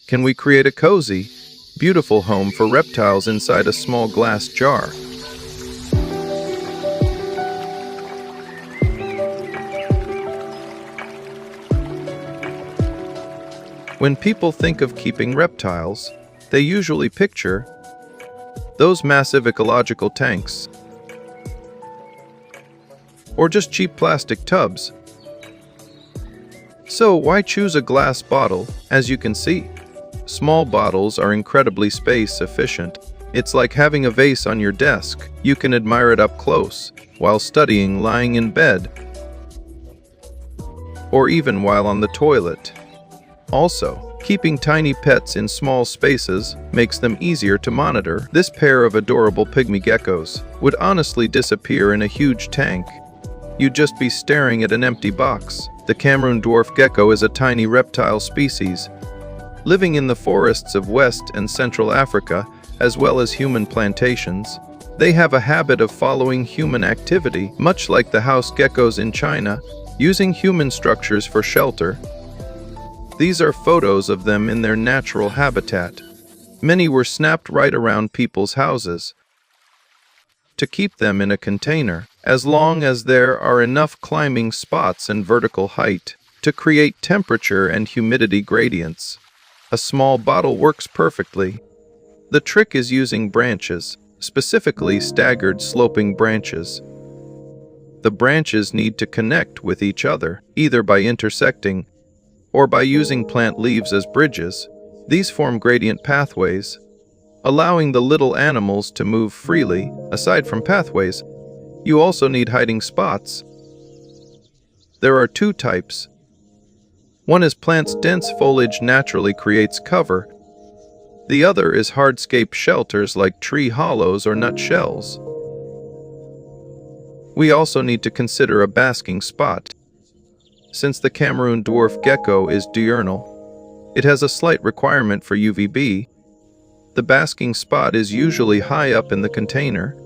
can we create a cozy, beautiful home for reptiles inside a small glass jar? When people think of keeping reptiles, they usually picture those massive ecological tanks, or just cheap plastic tubs. So why choose a glass bottle? As you can see, small bottles are incredibly space efficient. It's like having a vase on your desk. You can admire it up close, while studying, lying in bed, or even while on the toilet. Also, keeping tiny pets in small spaces makes them easier to monitor. This pair of adorable pygmy geckos would honestly disappear in a huge tank. You'd just be staring at an empty box. The Cameroon dwarf gecko is a tiny reptile species, living in the forests of West and Central Africa, as well as human plantations. They have a habit of following human activity, much like the house geckos in China, using human structures for shelter. These are photos of them in their natural habitat. Many were snapped right around people's houses to keep them in a container, as long as there are enough climbing spots and vertical height to create temperature and humidity gradients. A small bottle works perfectly. The trick is using branches, specifically staggered sloping branches. The branches need to connect with each other, either by intersecting or by using plant leaves as bridges. These form gradient pathways, allowing the little animals to move freely. Aside from pathways, you also need hiding spots. There are two types. One is plants' dense foliage naturally creates cover. The other is hardscape shelters like tree hollows or nut shells. We also need to consider a basking spot. Since the Cameroon dwarf gecko is diurnal, it has a slight requirement for UVB. The basking spot is usually high up in the container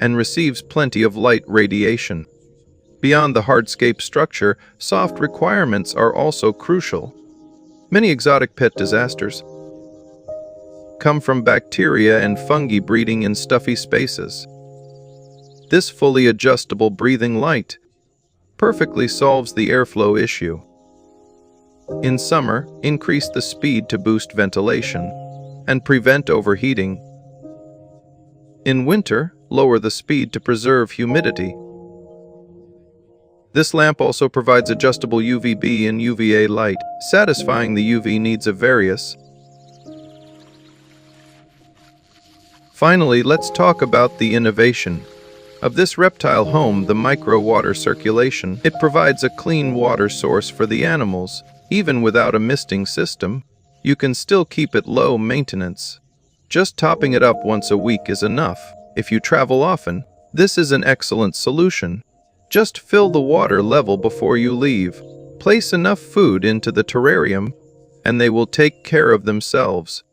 and receives plenty of light radiation. Beyond the hardscape structure, soft requirements are also crucial. Many exotic pet disasters come from bacteria and fungi breeding in stuffy spaces. This fully adjustable breathing light perfectly solves the airflow issue. In summer, increase the speed to boost ventilation and prevent overheating. In winter, lower the speed to preserve humidity. This lamp also provides adjustable UVB and UVA light, satisfying the UV needs of various. Finally, let's talk about the innovation of this reptile home, the micro-water circulation. It provides a clean water source for the animals. Even without a misting system, you can still keep it low maintenance. Just topping it up once a week is enough. If you travel often, this is an excellent solution. Just fill the water level before you leave. Place enough food into the terrarium, and they will take care of themselves.